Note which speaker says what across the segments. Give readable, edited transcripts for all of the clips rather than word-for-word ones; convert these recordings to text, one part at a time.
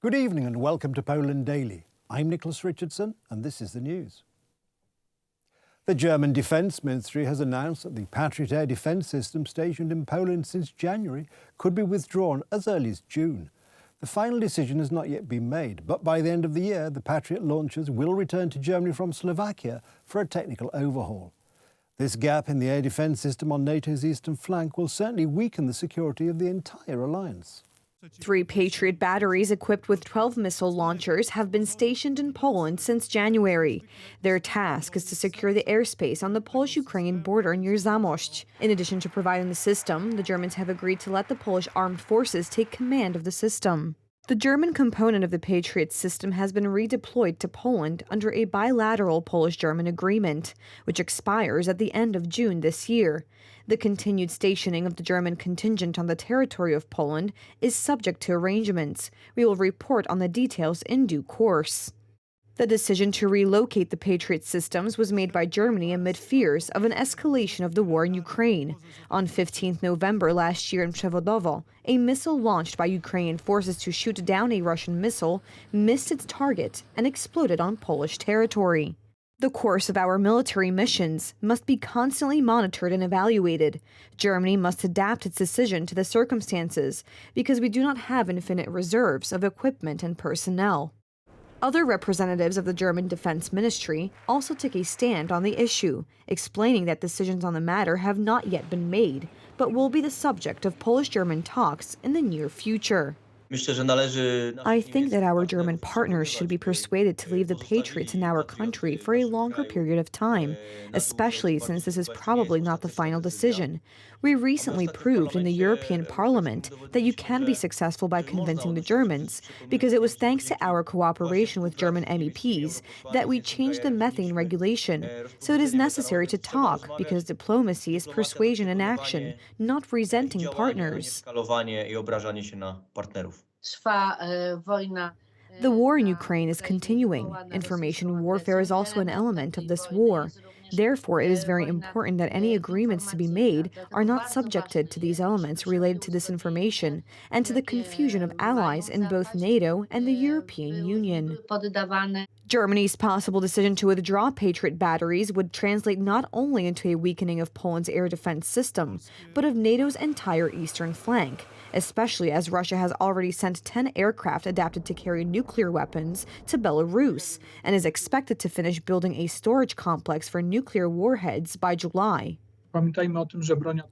Speaker 1: Good evening and welcome to Poland Daily. I'm Nicholas Richardson and this is the news. The German Defence Ministry has announced that the Patriot air defence system stationed in Poland since January could be withdrawn as early as June. The final decision has not yet been made, but by the end of the year, the Patriot launchers will return to Germany from Slovakia for a technical overhaul. This gap in the air defence system on NATO's eastern flank will certainly weaken the security of the entire alliance.
Speaker 2: 3 Patriot batteries equipped with 12 missile launchers have been stationed in Poland since January. Their task is to secure the airspace on the Polish-Ukrainian border near Zamość. In addition to providing the system, the Germans have agreed to let the Polish armed forces take command of the system. The German component of the Patriot system has been redeployed to Poland under a bilateral Polish-German agreement, which expires at the end of June this year. The continued stationing of the German contingent on the territory of Poland is subject to arrangements. We will report on the details in due course. The decision to relocate the Patriot systems was made by Germany amid fears of an escalation of the war in Ukraine. On 15 November last year in Przewodowo, a missile launched by Ukrainian forces to shoot down a Russian missile missed its target and exploded on Polish territory. The course of our military missions must be constantly monitored and evaluated. Germany must adapt its decision to the circumstances because we do not have infinite reserves of equipment and personnel. Other representatives of the German Defense Ministry also took a stand on the issue, explaining that decisions on the matter have not yet been made, but will be the subject of Polish-German talks in the near future. I think that our German partners should be persuaded to leave the Patriots in our country for a longer period of time, especially since this is probably not the final decision. We recently proved in the European Parliament that you can be successful by convincing the Germans, because it was thanks to our cooperation with German MEPs that we changed the methane regulation. So it is necessary to talk, because diplomacy is persuasion in action, not resenting partners. The war in Ukraine is continuing. Information warfare is also an element of this war. Therefore, it is very important that any agreements to be made are not subjected to these elements related to disinformation and to the confusion of allies in both NATO and the European Union. Germany's possible decision to withdraw Patriot batteries would translate not only into a weakening of Poland's air defense system, but of NATO's entire eastern flank, especially as Russia has already sent 10 aircraft adapted to carry nuclear weapons to Belarus and is expected to finish building a storage complex for nuclear warheads by July.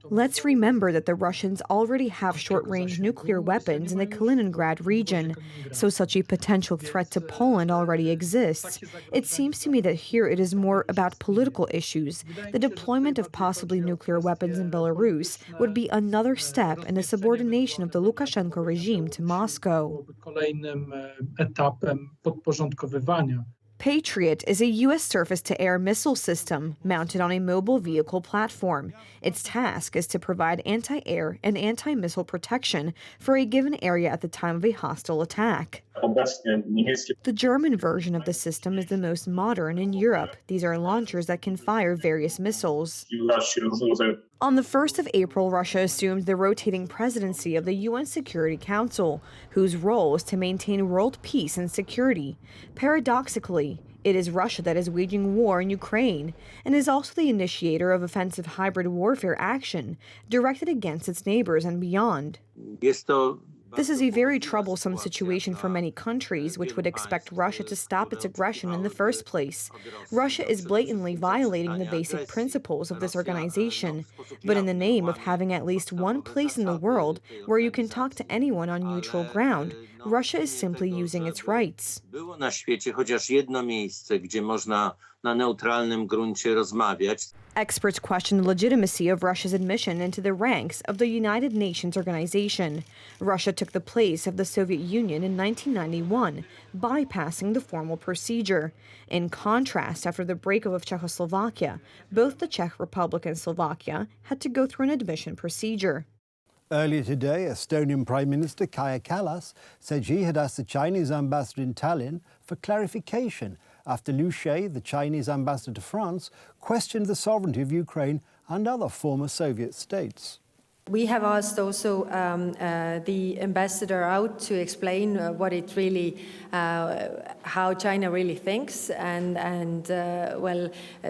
Speaker 2: Let's remember that the Russians already have short-range nuclear weapons in the Kaliningrad region, so such a potential threat to Poland already exists. It seems to me that here it is more about political issues. The deployment of possibly nuclear weapons in Belarus would be another step in the subordination of the Lukashenko regime to Moscow. Patriot is a U.S. surface-to-air missile system mounted on a mobile vehicle platform. Its task is to provide anti-air and anti-missile protection for a given area at the time of a hostile attack. The German version of the system is the most modern in Europe. These are launchers that can fire various missiles. On the 1st of April, Russia assumed the rotating presidency of the UN Security Council, whose role is to maintain world peace and security. Paradoxically, it is Russia that is waging war in Ukraine and is also the initiator of offensive hybrid warfare action directed against its neighbors and beyond. This is a very troublesome situation for many countries, which would expect Russia to stop its aggression in the first place. Russia is blatantly violating the basic principles of this organization, but in the name of having at least one place in the world where you can talk to anyone on neutral ground, Russia is simply using its rights. Experts question the legitimacy of Russia's admission into the ranks of the United Nations organization. Russia took the place of the Soviet Union in 1991, bypassing the formal procedure. In contrast, after the breakup of Czechoslovakia, both the Czech Republic and Slovakia had to go through an admission procedure.
Speaker 1: Earlier today, Estonian Prime Minister Kaja Kallas said she had asked the Chinese ambassador in Tallinn for clarification after Liu She, the Chinese ambassador to France, questioned the sovereignty of Ukraine and other former Soviet states.
Speaker 3: We have asked also the ambassador out to explain what it really, how China really thinks, and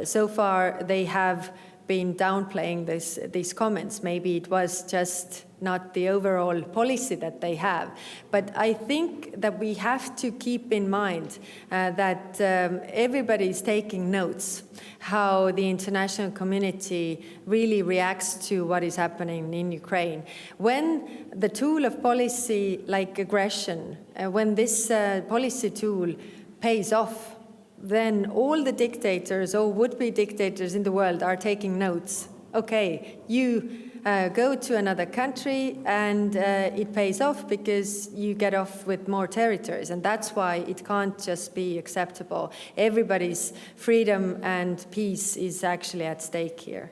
Speaker 3: so far they have been downplaying these comments. Maybe it was just not the overall policy that they have. But I think that we have to keep in mind that everybody is taking notes how the international community really reacts to what is happening in Ukraine. When the tool of policy like aggression, when this policy tool pays off, then all the dictators or would-be dictators in the world are taking notes. Okay, you go to another country and it pays off because you get off with more territories, and that's why it can't just be acceptable. Everybody's freedom and peace is actually at stake here.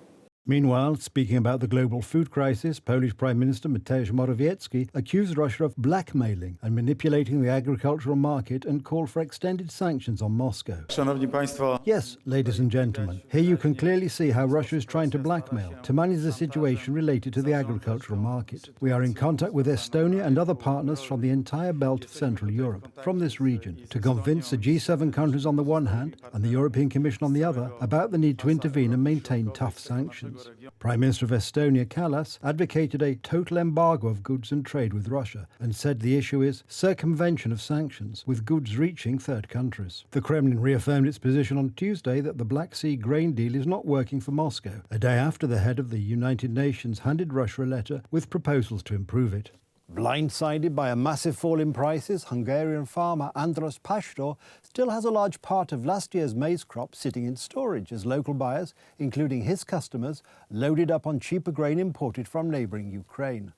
Speaker 1: Meanwhile, speaking about the global food crisis, Polish Prime Minister Mateusz Morawiecki accused Russia of blackmailing and manipulating the agricultural market and called for extended sanctions on Moscow.
Speaker 4: Szanowni Państwo,
Speaker 1: Yes, ladies and gentlemen, here you can clearly see how Russia is trying to blackmail to manage the situation related to the agricultural market. We are in contact with Estonia and other partners from the entire belt of Central Europe, from this region, to convince the G7 countries on the one hand and the European Commission on the other about the need to intervene and maintain tough sanctions. Prime Minister of Estonia, Kallas, advocated a total embargo of goods and trade with Russia and said the issue is circumvention of sanctions, with goods reaching third countries. The Kremlin reaffirmed its position on Tuesday that the Black Sea grain deal is not working for Moscow, a day after the head of the United Nations handed Russia a letter with proposals to improve it. Blindsided by a massive fall in prices, Hungarian farmer András Pastor still has a large part of last year's maize crop sitting in storage as local buyers, including his customers, loaded up on cheaper grain imported from neighbouring Ukraine.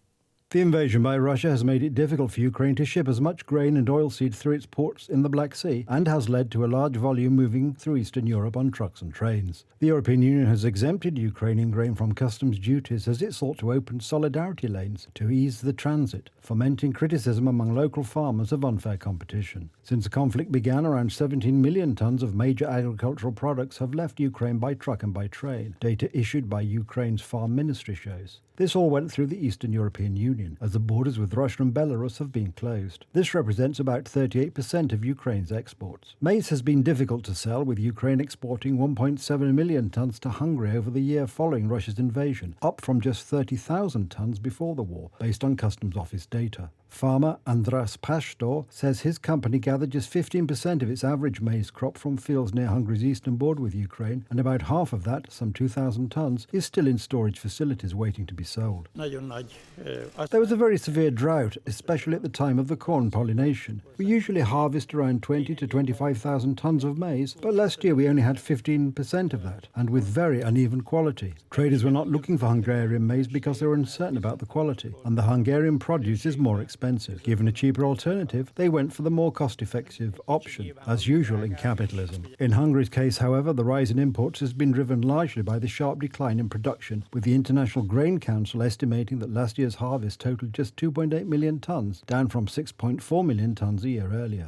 Speaker 1: The invasion by Russia has made it difficult for Ukraine to ship as much grain and oilseed through its ports in the Black Sea and has led to a large volume moving through Eastern Europe on trucks and trains. The European Union has exempted Ukrainian grain from customs duties as it sought to open solidarity lanes to ease the transit, fomenting criticism among local farmers of unfair competition. Since the conflict began, around 17 million tonnes of major agricultural products have left Ukraine by truck and by train, data issued by Ukraine's Farm Ministry shows. This all went through the Eastern European Union, as the borders with Russia and Belarus have been closed. This represents about 38% of Ukraine's exports. Maize has been difficult to sell, with Ukraine exporting 1.7 million tonnes to Hungary over the year following Russia's invasion, up from just 30,000 tonnes before the war, based on Customs Office data. Farmer András Pastor says his company gathered just 15% of its average maize crop from fields near Hungary's eastern border with Ukraine, and about half of that, some 2,000 tonnes, is still in storage facilities waiting to be sold. There was a very severe drought, especially at the time of the corn pollination. We usually harvest around 20 to 25,000 tonnes of maize, but last year we only had 15% of that, and with very uneven quality. Traders were not looking for Hungarian maize because they were uncertain about the quality, and the Hungarian produce is more expensive. Given a cheaper alternative, they went for the more cost-effective option, as usual in capitalism. In Hungary's case, however, the rise in imports has been driven largely by the sharp decline in production, with the International Grain Council estimating that last year's harvest totaled just 2.8 million tonnes, down from 6.4 million tonnes a year earlier.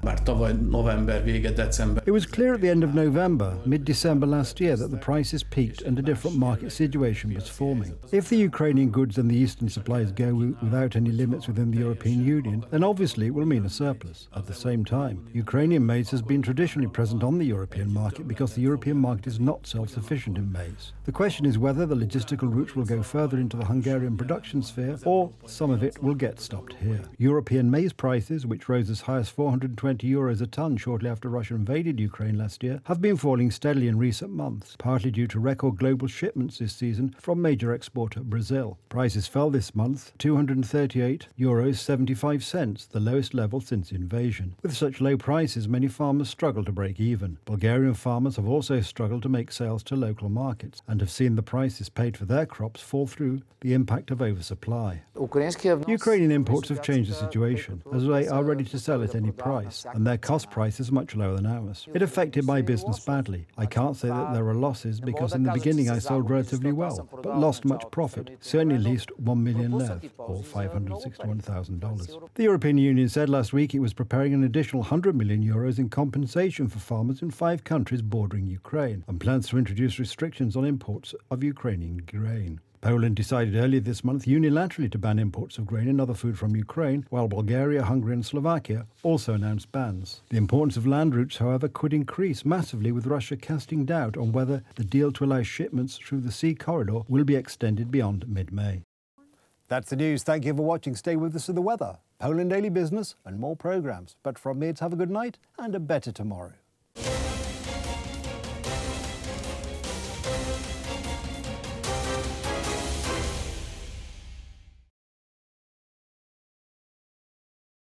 Speaker 1: It was clear at the end of November, mid-December last year, that the prices peaked and a different market situation was forming. If the Ukrainian goods and the eastern supplies go without any limits within the European Union, then obviously it will mean a surplus. At the same time, Ukrainian maize has been traditionally present on the European market because the European market is not self-sufficient in maize. The question is whether the logistical routes will go further into the Hungarian production sphere, or some of it will get stopped here. European maize prices, which rose as high as €420 a tonne shortly after Russia invaded Ukraine last year, have been falling steadily in recent months, partly due to record global shipments this season from major exporter Brazil. Prices fell this month, €238.75, the lowest level since the invasion. With such low prices, many farmers struggle to break even. Bulgarian farmers have also struggled to make sales to local markets and have seen the prices paid for their crops fall through the impact of oversupply. Ukrainian imports have changed the situation, as they are ready to sell at any price, and their cost price is much lower than ours. It affected my business badly. I can't say that there are losses, because in the beginning I sold relatively well, but lost much profit, certainly at least 1 million lev, or $561,000. The European Union said last week it was preparing an additional €100 million in compensation for farmers in 5 countries bordering Ukraine and plans to introduce restrictions on imports of Ukrainian grain. Poland decided earlier this month unilaterally to ban imports of grain and other food from Ukraine, while Bulgaria, Hungary and Slovakia also announced bans. The importance of land routes, however, could increase massively, with Russia casting doubt on whether the deal to allow shipments through the sea corridor will be extended beyond mid-May. That's the news. Thank you for watching. Stay with us for the weather, Poland Daily Business and more programmes. But from me, it's have a good night and a better tomorrow.